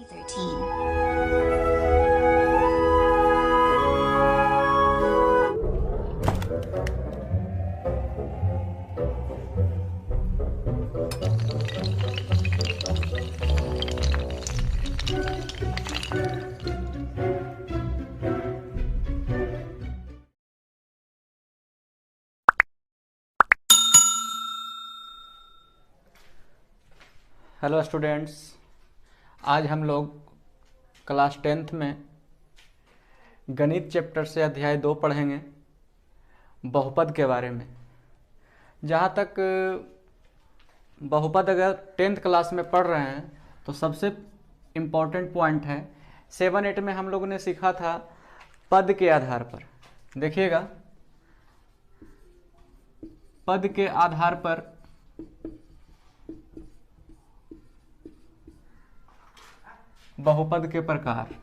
13. Hello students, आज हम लोग क्लास 10th में गणित चैप्टर से अध्याय 2 पढ़ेंगे, बहुपद के बारे में। जहाँ तक बहुपद अगर 10th क्लास में पढ़ रहे हैं तो सबसे इम्पोर्टेंट पॉइंट है 7-8 में हम लोगों ने सीखा था पद के आधार पर। देखिएगा, पद के आधार पर बहुपद के प्रकार।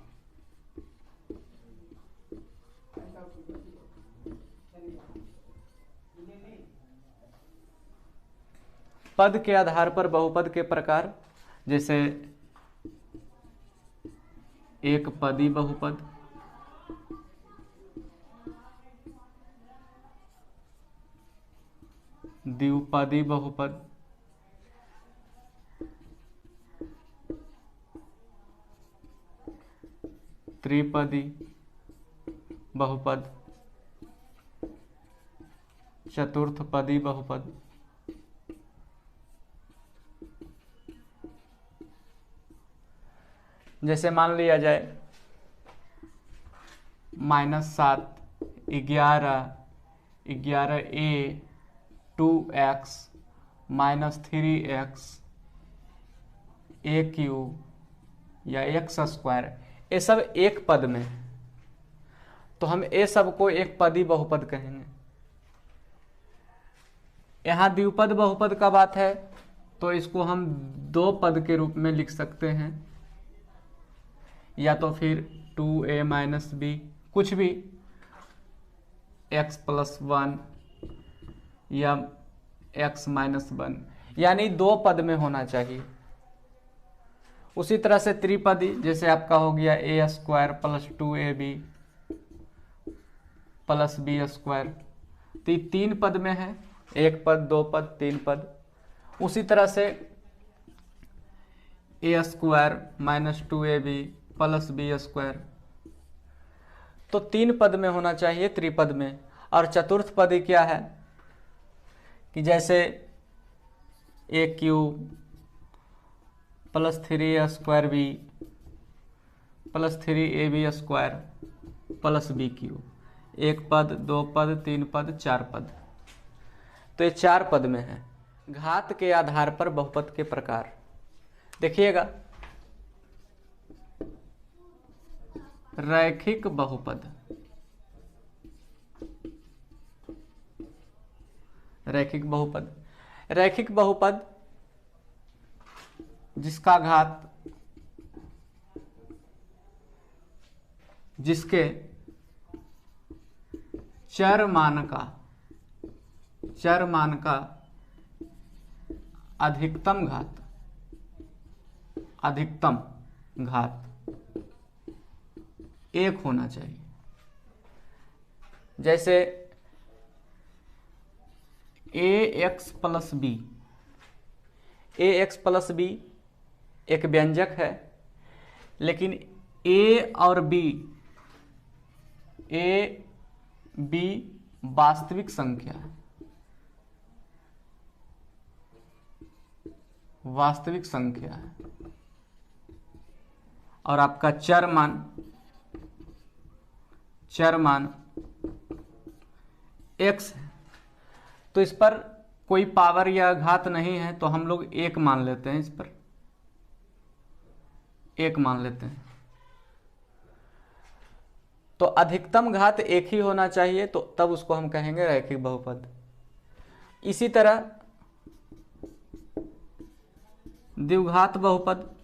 पद के आधार पर बहुपद के प्रकार, जैसे एक पदी बहुपद, द्विपदी बहुपद, त्रिपदी बहुपद, चतुर्थपदी बहुपद, जैसे मान लिया जाए -7, 11, 11a, 2x, -3x, a³ या x², ये सब एक पद में है, तो हम ये सब को एक पदी बहुपद कहेंगे। यहाँ द्विपद बहुपद का बात है तो इसको हम दो पद के रूप में लिख सकते हैं, या तो फिर 2a - b, कुछ भी, x+1 या x - 1, यानी दो पद में होना चाहिए। उसी तरह से त्रिपदी, जैसे आपका हो गया a² + 2ab + b², तो ये तीन पद में है, एक पद, दो पद, तीन पद। उसी तरह से a² - 2ab + b², तो तीन पद में होना चाहिए त्रिपद में। और चतुर्थ पदी क्या है कि जैसे a³ + 3a² + 3ab² + b³, एक पद, दो पद, तीन पद, चार पद, तो ये चार पद में है। घात के आधार पर बहुपद के प्रकार देखिएगा, रैखिक बहुपद, रैखिक बहुपद, रैखिक बहुपद जिसका घात, जिसके चर मान का अधिकतम घात एक होना चाहिए। जैसे ax + b, ax + b एक व्यंजक है, लेकिन a और b वास्तविक संख्या है, वास्तविक संख्या है, और आपका चर मान x है, तो इस पर कोई पावर या घात नहीं है, तो हम लोग एक मान लेते हैं, इस पर एक मान लेते हैं। तो अधिकतम घात एक ही होना चाहिए, तो तब उसको हम कहेंगे रैखिक बहुपद। इसी तरह द्विघात बहुपद,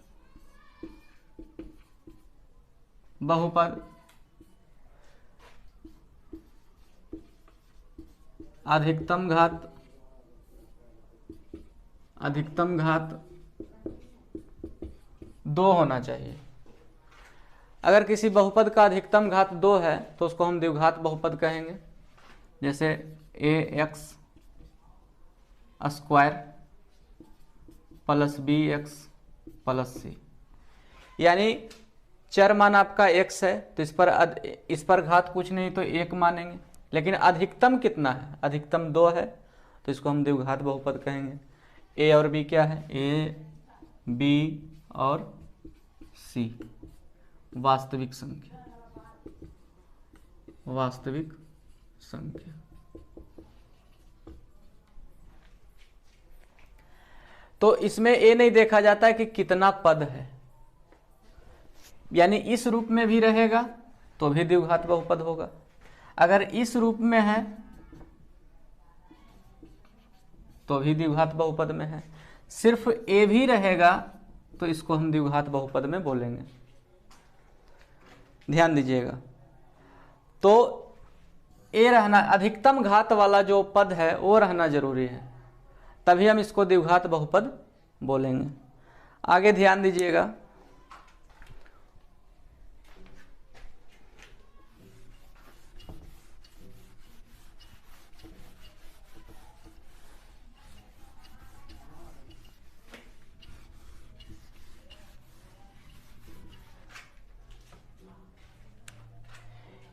अधिकतम घात 2 होना चाहिए। अगर किसी बहुपद का अधिकतम घात 2 है तो उसको हम द्विघात बहुपद कहेंगे। जैसे ax square plus bx plus c, यानी चर मान आपका x है तो इस पर घात कुछ नहीं तो 1 मानेंगे, लेकिन अधिकतम कितना है, अधिकतम 2 है तो इसको हम द्विघात बहुपद कहेंगे। a और b क्या है, a b और c वास्तविक संख्या, वास्तविक संख्या। तो इसमें a नहीं देखा जाता है कि कितना पद है, यानी इस रूप में भी रहेगा तो भी द्विघात बहुपद होगा, अगर इस रूप में है तो भी द्विघात बहुपद में है, सिर्फ a भी रहेगा तो इसको हम द्विघात बहुपद में बोलेंगे। ध्यान दीजिएगा, तो a रहना, अधिकतम घात वाला जो पद है वो रहना जरूरी है, तभी हम इसको द्विघात बहुपद बोलेंगे। आगे ध्यान दीजिएगा,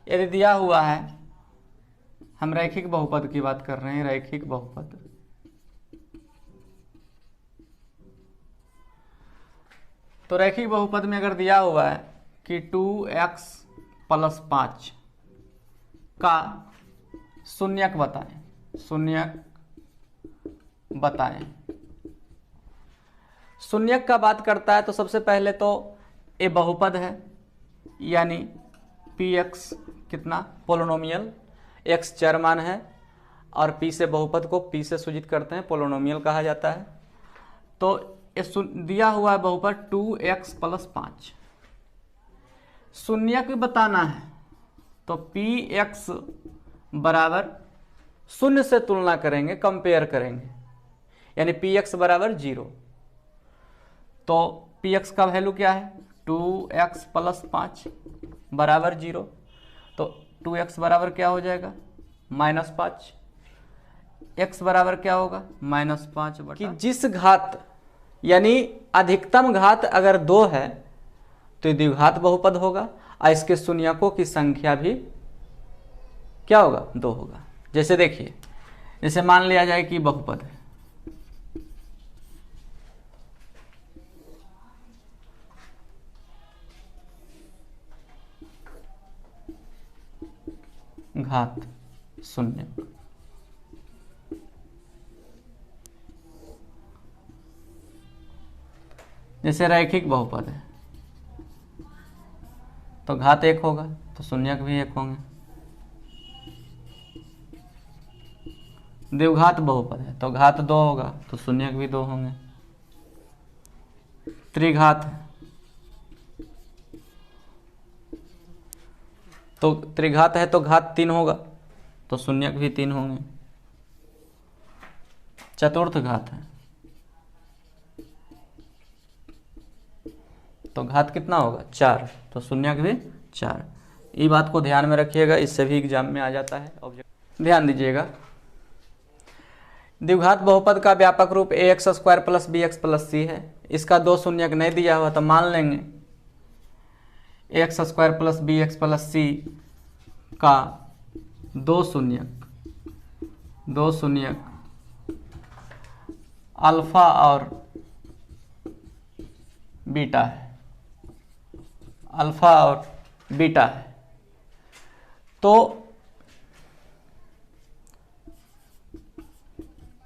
यदि दिया हुआ है, हम रैखिक बहुपद की बात कर रहे हैं, रैखिक बहुपद, तो रैखिक बहुपद में अगर दिया हुआ है कि 2x प्लस 5 का शून्यक बताएं, शून्यक बताएं, शून्यक का बात करता है तो सबसे पहले तो ये बहुपद है, यानी px कितना, पोलिनोमियल, x चर मान है और p से बहुपद को p से सूचित करते हैं, पोलिनोमियल कहा जाता है। तो ये दिया हुआ है बहुपद 2x प्लस 5, शून्यक बताना है तो px बराबर शून्य से तुलना करेंगे, कंपेयर करेंगे, यानी px बराबर 0, तो px का वैल्यू क्या है, 2x प्लस 5 बराबर 0, तो 2x बराबर क्या हो जाएगा, -5, x बराबर क्या होगा, -5 बटा, कि जिस घात, यानी अधिकतम घात अगर 2 है तो ये द्विघात बहुपद होगा और इसके शून्यकों की संख्या भी क्या होगा, 2 होगा। जैसे देखिए, जैसे मान लिया जाए कि बहुपद है, घात शून्य, जैसे रैखिक बहुपद है तो घात 1 होगा तो शून्यक भी 1 होंगे, द्विघात बहुपद है तो घात 2 होगा तो शून्यक भी 2 होंगे, त्रिघात है तो त्रिघात है तो घात 3 होगा तो शून्यक भी 3 होंगे, चतुर्थ घात है तो घात कितना होगा, 4, तो शून्यक भी 4। ये बात को ध्यान में रखिएगा, इससे भी एग्जाम में आ जाता है ऑब्जेक्ट। ध्यान दीजिएगा, द्विघात बहुपद का व्यापक रूप ax square plus bx plus c है, इसका 2 शून्यक नहीं दिया हुआ तो मान लेंगे ax square plus bx plus c का 2 शून्यक अल्फा और बीटा है, अल्फा और बीटा है, तो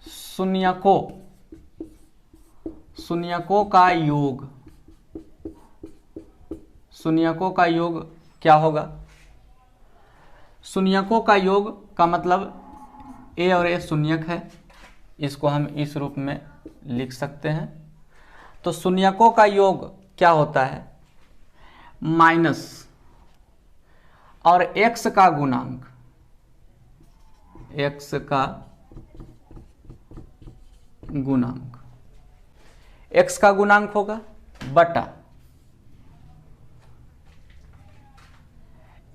शून्यकों का योग क्या होगा, शून्यकों का योग का मतलब a और a शून्यक है, इसको हम इस रूप में लिख सकते हैं। तो शून्यकों का योग क्या होता है, माइनस और x का गुणांक, x का गुणांक होगा बटा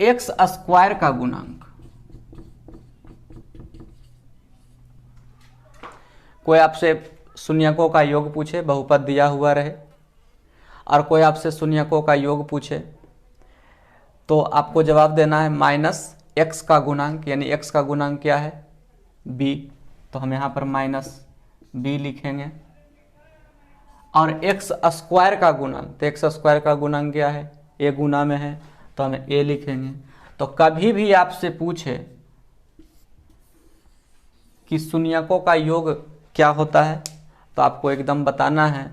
एक्स स्क्वायर का गुणांक। कोई आपसे शून्यकों का योग पूछे, बहुपद दिया हुआ रहे, और कोई आपसे शून्यकों का योग पूछे तो आपको जवाब देना है माइनस एक्स का गुणांक, यानी एक्स का गुणांक क्या है, बी। तो हम यहाँ पर माइनस बी लिखेंगे। और एक्स स्क्वायर का गुणांक, तो एक्स स्क्वायर का गुणांक क्या है, ए गुना में है तो हम ए लिखेंगे। तो कभी भी आपसे पूछे कि शून्यकों का योग क्या होता है तो आपको एकदम बताना है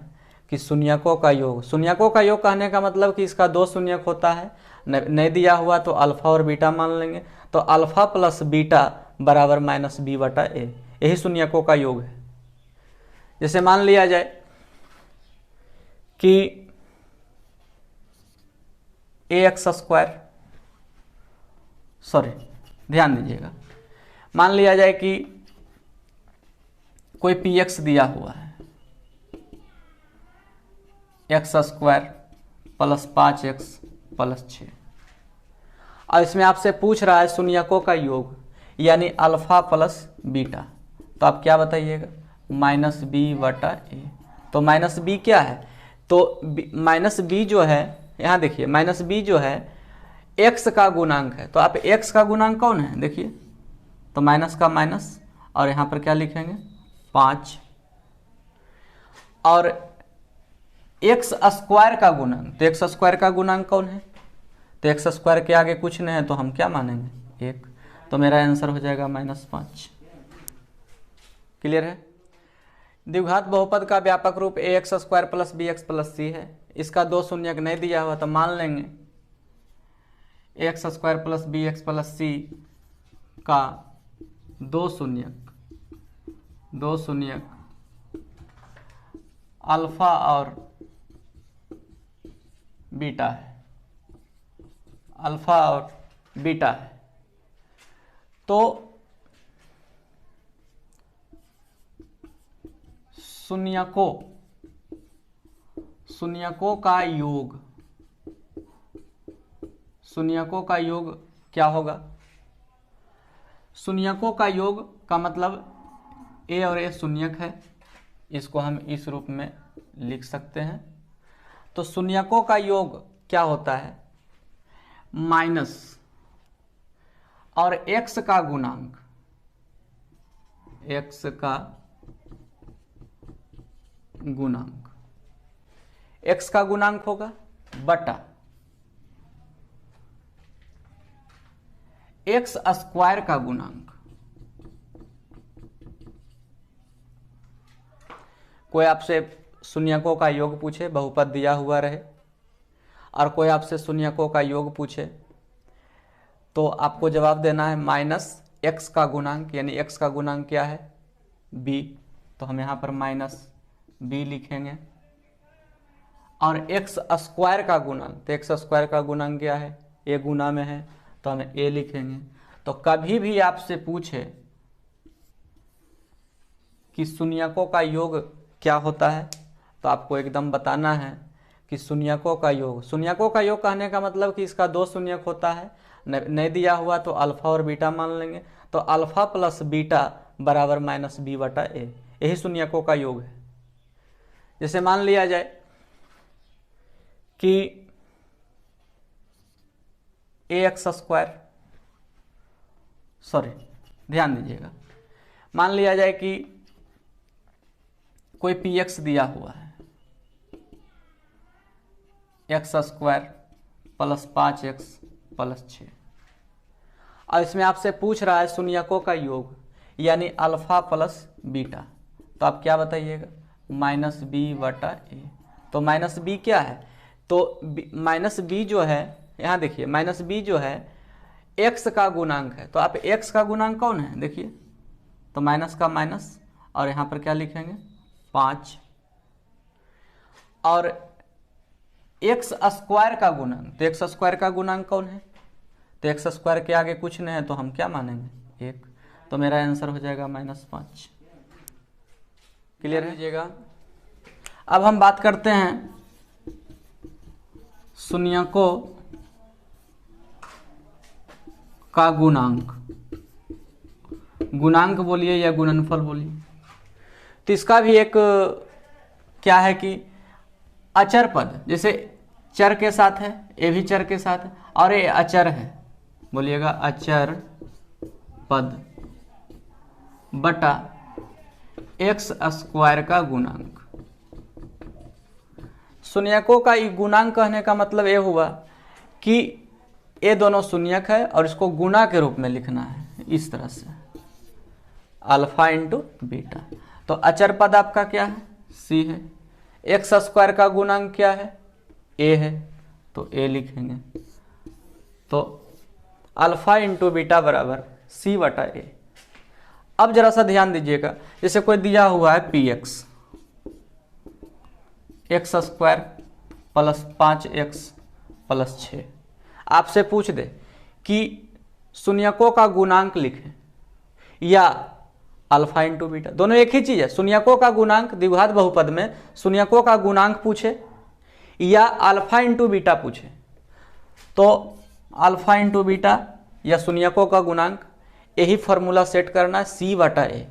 कि शून्यकों का योग। शून्यकों का योग कहने का मतलब कि इसका दो शून्यक होता है, नहीं दिया हुआ तो अल्फा और बीटा मान लेंगे। तो अल्फा प्लस बीटा बराबर माइनस बी बटा ए, यही शून्यकों का योग है। जैसे मान लिया जाए कि ए एक्स स्क्वायर, सॉरी ध्यान दीजिएगा, मान लिया जाए कि कोई पी एक्स दिया हुआ है, x square plus 5x plus 6, और इसमें आपसे पूछ रहा है शून्यकों का योग यानी अल्फा प्लस बीटा। तो आप क्या बताइएगा, माइनस बी बटा ए। तो माइनस बी क्या है, तो माइनस बी जो है, यहाँ देखिए माइनस बी जो है एक्स का गुणांक है। तो आप एक्स का गुणांक कौन है देखिए, तो माइनस का माइनस, और यहाँ पर क्या लिखेंगे 5। और एक्स स्क्वायर का गुणांक, तो एक्स स्क्वायर का गुणांक कौन है, तो एक्स स्क्वायर के आगे कुछ नहीं है तो हम क्या मानेंगे 1। तो मेरा आंसर हो जाएगा -5। क्लियर है। द्विघात बहुपद का व्यापक रूप a x square plus b x plus c है। इसका दो शून्यक नहीं दिया हुआ तो मान लेंगे a x square plus b x plus c का दो शून्यक अल्फा और बीटा है, अल्फा और बीटा है। तो शून्यकों का योग क्या होगा, शून्यकों का योग का मतलब ए और ए शून्यक है, इसको हम इस रूप में लिख सकते हैं। तो शून्यकों का योग क्या होता है, माइनस और एक्स का गुणांक, एक्स का गुणांक, एक्स का गुणांक होगा बटा एक्स स्क्वायर का गुणांक। कोई आपसे शून्यकों का योग पूछे, बहुपद दिया हुआ रहे, और कोई आपसे शून्यकों का योग पूछे तो आपको जवाब देना है माइनस एक्स का गुणांक, यानी एक्स का गुणांक क्या है बी। तो हम यहाँ पर माइनस बी लिखेंगे। और एक्स स्क्वायर का गुणांक, तो एक्स स्क्वायर का गुणांक क्या है, ए गुना में है तो हम ए लिखेंगे। तो कभी भी आपसे पूछे कि शून्यकों का योग क्या होता है तो आपको एकदम बताना है कि शून्यकों का योग। शून्यकों का योग कहने का मतलब कि इसका दो शून्यक होता है, नहीं दिया हुआ तो अल्फा और बीटा मान लेंगे। तो अल्फा प्लस बीटा बराबर माइनस बी बटा ए, यही शून्यकों का योग है। जैसे मान लिया जाए कि ए एक्स स्क्वायर, सॉरी ध्यान दीजिएगा, मान लिया जाए कि कोई पी एक्स दिया हुआ है, x square plus 5x plus 6, और इसमें आपसे पूछ रहा है शून्यकों का योग यानी अल्फा प्लस बीटा। तो आप क्या बताइएगा, माइनस बी बटा ए। तो माइनस बी क्या है, तो माइनस बी जो है, यहाँ देखिए माइनस बी जो है एक्स का गुणांक है। तो आप एक्स का गुणांक कौन है देखिए, तो माइनस का माइनस, और यहाँ पर क्या लिखेंगे 5। और एक्स स्क्वायर का गुणांक, तो एक्स स्क्वायर का गुणांक कौन है, तो एक्स स्क्वायर के आगे कुछ नहीं है तो हम क्या मानेंगे 1। तो मेरा आंसर हो जाएगा -5। क्लियर है। अब हम बात करते हैं शून्यकों का गुणांक, गुणांक बोलिए या गुणनफल बोलिए, तो इसका भी एक क्या है कि अचर पद, जैसे चर के साथ है, ये भी चर के साथ है और ये अचर है, बोलिएगा अचर पद बटा एक्स स्क्वायर का गुणांक। शून्यकों का गुणांक कहने का मतलब ये हुआ कि ये दोनों शून्यक है और इसको गुणा के रूप में लिखना है इस तरह से, अल्फा इंटू बीटा। तो अचर पद आपका क्या है, सी है। एक्स स्क्वायर का गुणांक क्या है, ए है, तो ए लिखेंगे। तो अल्फा इंटू बीटा बराबर सी बटा ए। अब जरा सा ध्यान दीजिएगा, जैसे कोई दिया हुआ है P x, x square plus 5x plus 6, आपसे पूछ दे कि शून्यकों का गुणांक लिखें या अल्फा इंटू बीटा, दोनों एक ही चीज है। शून्यकों का गुणांक द्विघात बहुपद में शून्यकों का गुणांक पूछे या अल्फा इंटू बीटा पूछे, तो अल्फा इंटू बीटा या शून्यकों का गुणांक, यही फॉर्मूला सेट करना है, सी बटा ए।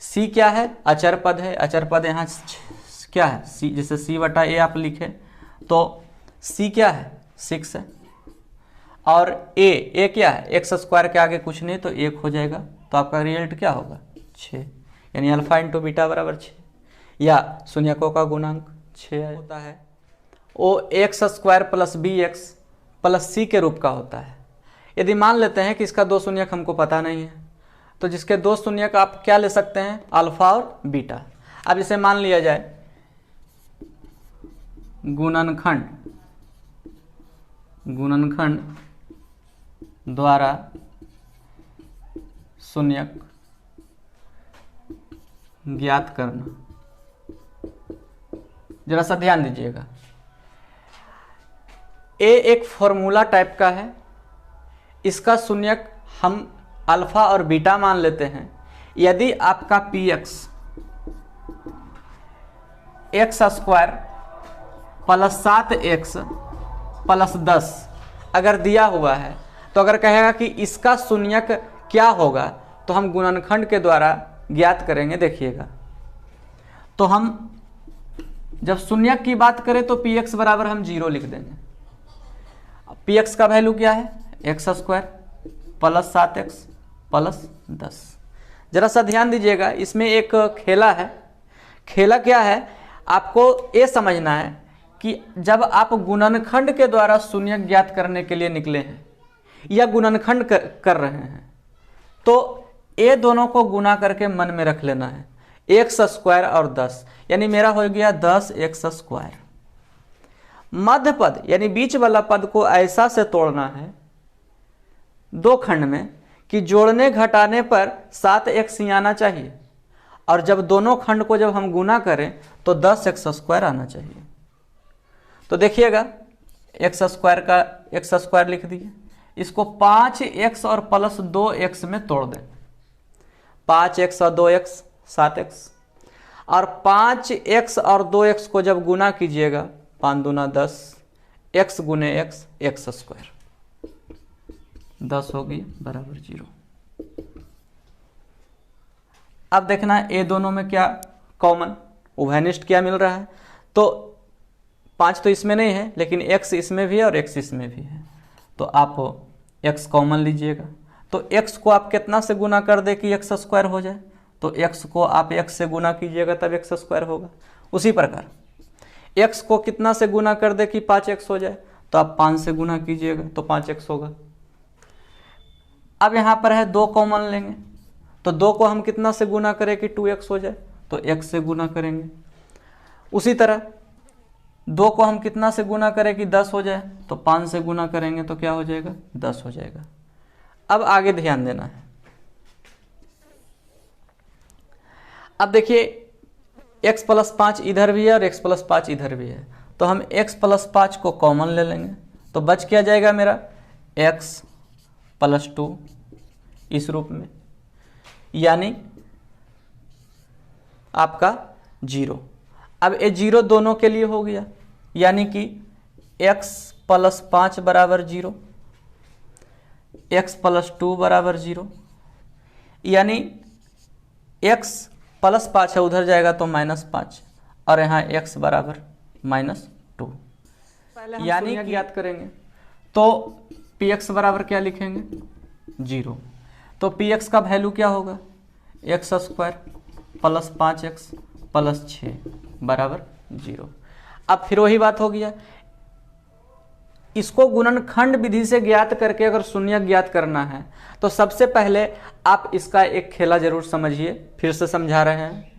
सी क्या है, अचर पद है, अचर पद यहाँ क्या है, सी, जैसे सी बटा ए आप लिखे तो सी क्या है 6 है, और ए क्या है, एक्स स्क्वायर के आगे कुछ नहीं तो 1 हो जाएगा, तो आपका रिजल्ट क्या होगा 6, यानी अल्फा इंटू बीटा बराबर 6, या शून्यकों का गुणांक 6 होता है। वो x square plus b x plus c के रूप का होता है। यदि मान लेते हैं कि इसका 2 शून्यक हमको पता नहीं है, तो जिसके 2 शून्यक आप क्या ले सकते हैं, अल्फा और बीटा। अब इसे मान लिया जाए गुणनखंड द्वारा शून्यक ज्ञात करना। जरा सा ध्यान दीजिएगा, ए एक फॉर्मूला टाइप का है, इसका शून्यक हम अल्फा और बीटा मान लेते हैं। यदि आपका P x x square plus 7x plus 10 अगर दिया हुआ है, तो अगर कहेगा कि इसका शून्यक क्या होगा, तो हम गुणनखंड के द्वारा ज्ञात करेंगे। देखिएगा, तो हम जब शून्यक की बात करें तो पी एक्स बराबर हम 0 लिख देंगे। पी एक्स का वैल्यू क्या है, x square plus 7x plus 10। जरा सा ध्यान दीजिएगा, इसमें एक खेला है। खेला क्या है, आपको ये समझना है कि जब आप गुणनखंड के द्वारा शून्यक ज्ञात करने के लिए निकले हैं या गुणनखंड कर रहे हैं, तो ये दोनों को गुणा करके मन में रख लेना है, एक्स स्क्वायर और 10, यानी मेरा हो गया 10x स्क्वायर। मध्य पद यानी बीच वाला पद को ऐसा से तोड़ना है 2 खंड में कि जोड़ने घटाने पर 7x ही आना चाहिए, और जब दोनों खंड को जब हम गुना करें तो 10x स्क्वायर आना चाहिए। तो देखिएगा, एक्स स्क्वायर का एक्स स्क्वायर लिख दिए, इसको 5x और प्लस 2x में तोड़ दें। 5x और 2x 7x, और 5x और 2x को जब गुना कीजिएगा 5 दूना 10, x गुने x, एक्स स्क्वायर 10 होगी बराबर 0। अब देखना है ये दोनों में क्या कॉमन, उभयनिष्ठ क्या मिल रहा है। तो 5 तो इसमें नहीं है, लेकिन x इसमें भी है और x इसमें भी है, तो आप x कॉमन लीजिएगा। तो x को आप कितना से गुना कर दे कि x स्क्वायर हो जाए, तो x को आप x से गुना कीजिएगा तब x स्क्वायर होगा। उसी प्रकार x को कितना से गुना कर दे कि 5x हो जाए, तो आप 5 से गुना कीजिएगा तो 5x होगा। अब यहाँ पर है 2 कॉमन लेंगे, तो 2 को हम कितना से गुना करें कि 2x हो जाए, तो x से गुना करेंगे। उसी तरह 2 को हम कितना से गुना करें कि 10 हो जाए, तो 5 से गुना करेंगे तो क्या हो जाएगा, 10 हो जाएगा। अब आगे ध्यान देना है। अब देखिए, x प्लस 5 इधर भी है और x प्लस 5 इधर भी है, तो हम x प्लस 5 को कॉमन ले लेंगे, तो बच क्या जाएगा मेरा x प्लस 2 इस रूप में, यानी आपका 0। अब ये 0 दोनों के लिए हो गया, यानी कि x प्लस 5 बराबर 0, x प्लस 2 बराबर 0, यानी x प्लस 5 है, उधर जाएगा तो -5, और यहाँ x बराबर -2। यानी कि ज्ञात करेंगे तो px बराबर क्या लिखेंगे 0। तो px का वैल्यू क्या होगा x² प्लस 5x प्लस 6 बराबर 0। अब फिर वही बात हो गया, इसको गुणनखंड विधि से ज्ञात करके अगर शून्य ज्ञात करना है तो सबसे पहले आप इसका एक खेला जरूर समझिए, फिर से समझा रहे हैं।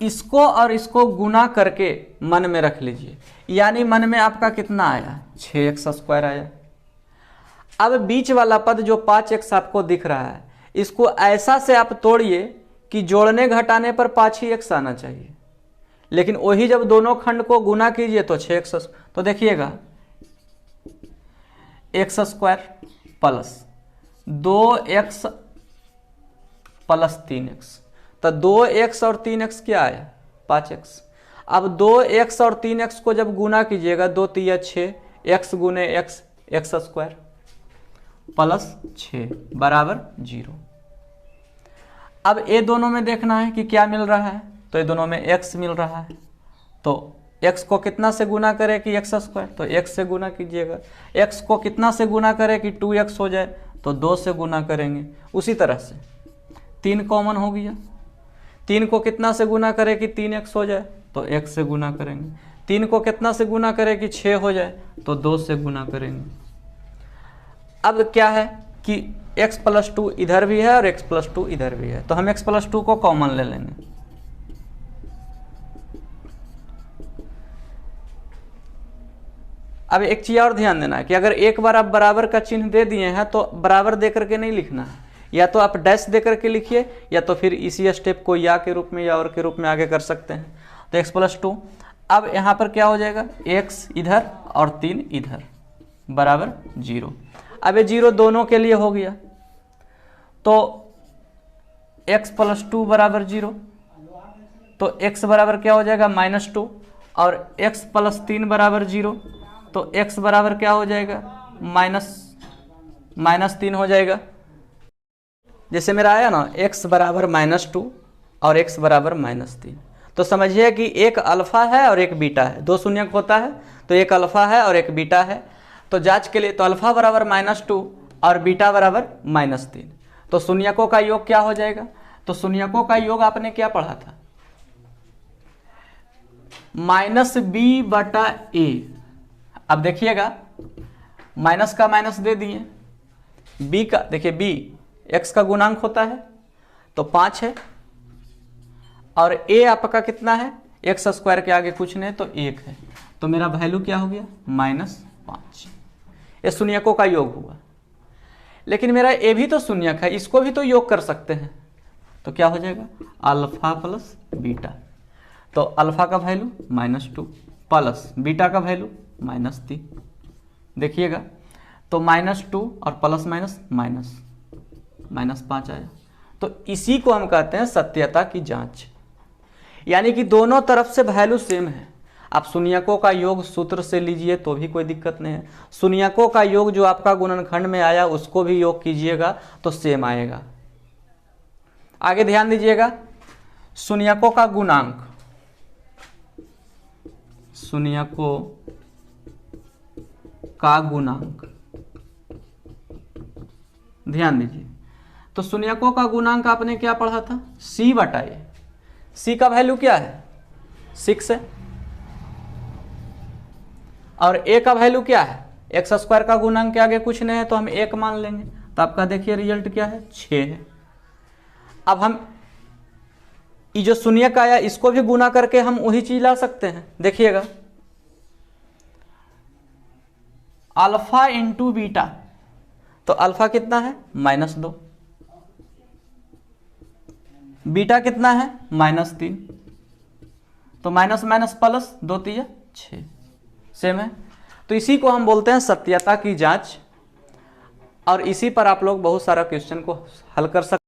इसको और इसको गुना करके मन में रख लीजिए, यानी मन में आपका कितना आया 6x² आया। अब बीच वाला पद जो 5x आपको दिख रहा है, इसको ऐसा से आप तोड़िए कि जोड़ने घटाने पर 5 ही x आना चाहिए, लेकिन वही जब दोनों खंड को गुना कीजिए तो 6x। तो देखिएगा x² plus 2x plus 3x, तो 2x और 3x क्या आया 5x। अब 2x और 3x को जब गुना कीजिएगा 2 3 6, x गुने x x² प्लस 6 बराबर 0। अब ये दोनों में देखना है कि क्या मिल रहा है, तो ये दोनों में x मिल रहा है, तो x को कितना से गुना करें कि x², तो x से गुना कीजिएगा। x को कितना से गुना करें कि 2x हो जाए, तो 2 से गुना करेंगे। उसी तरह से 3 कॉमन हो गया, 3 को कितना से गुना करें कि 3x हो जाए, तो x से गुना करेंगे। 3 को कितना से गुना करें कि 6 हो जाए, तो 2 से गुना करेंगे। अब क्या है कि x प्लस 2 इधर भी है और x प्लस 2 इधर भी है, तो हम x प्लस 2 को कॉमन ले लेंगे। अब एक चीज और ध्यान देना है कि अगर एक बार आप बराबर का चिन्ह दे दिए हैं तो बराबर दे करके नहीं लिखना है, या तो आप डैश दे करके लिखिए, या तो फिर इसी स्टेप को या के रूप में या और के रूप में आगे कर सकते हैं। तो x प्लस 2, अब यहाँ पर क्या हो जाएगा x इधर और 3 इधर बराबर 0। अब ये 0 दोनों के लिए हो गया, तो x प्लस 2 बराबर 0, तो x बराबर क्या हो जाएगा -2, और x प्लस 3 बराबर 0, तो x बराबर क्या हो जाएगा -3 हो जाएगा। जैसे मेरा आया ना x बराबर -2 और x बराबर -3, तो समझिए कि एक अल्फा है और एक बीटा है, 2 शून्यक होता है, तो एक अल्फा है और एक बीटा है। तो जांच के लिए तो अल्फा बराबर -2 और बीटा बराबर -3, तो शून्यकों का योग क्या हो जाएगा, तो शून्यकों का योग आपने क्या पढ़ा था -b/a। अब देखिएगा माइनस का माइनस दे दिए, b का देखिए b x का गुणांक होता है तो 5 है, और a आपका कितना है x² के आगे कुछ नहीं तो 1 है, तो मेरा वैल्यू क्या हो गया -5। ये शून्यकों का योग हुआ। लेकिन मेरा a भी तो शून्यक है, इसको भी तो योग कर सकते हैं, तो क्या हो जाएगा अल्फा प्लस बीटा। तो अल्फा का वैल्यू -2 प्लस बीटा का वैल्यू -3। देखिएगा तो -2 और प्लस माइनस -5 आया। तो इसी को हम कहते हैं सत्यता की जांच, यानी कि दोनों तरफ से वैल्यू सेम है। आप शून्यकों का योग सूत्र से लीजिए तो भी कोई दिक्कत नहीं है, शून्यकों का योग जो आपका गुणनखंड में आया उसको भी योग कीजिएगा तो सेम आएगा। आगे ध्यान दीजिएगा, शून्यकों का गुणांक, शून्यकों का गुणांक ध्यान दीजिए। तो शून्यकों का गुणांक आपने क्या पढ़ा था c/a। c का वैल्यू क्या है 6 है, और a का वैल्यू क्या है x² का गुणांक के आगे कुछ नहीं है तो हम 1 मान लेंगे, तो आपका देखिए रिजल्ट क्या है 6 है। अब हम ये जो शून्यक आया इसको भी गुना करके हम वही चीज ला सकते हैं। देखिएगा अल्फा इंटू बीटा, तो अल्फा कितना है -2, बीटा कितना है -3, तो माइनस माइनस प्लस 2 3 6 सेम है। तो इसी को हम बोलते हैं सत्यता की जांच, और इसी पर आप लोग बहुत सारा क्वेश्चन को हल कर सकते हैं।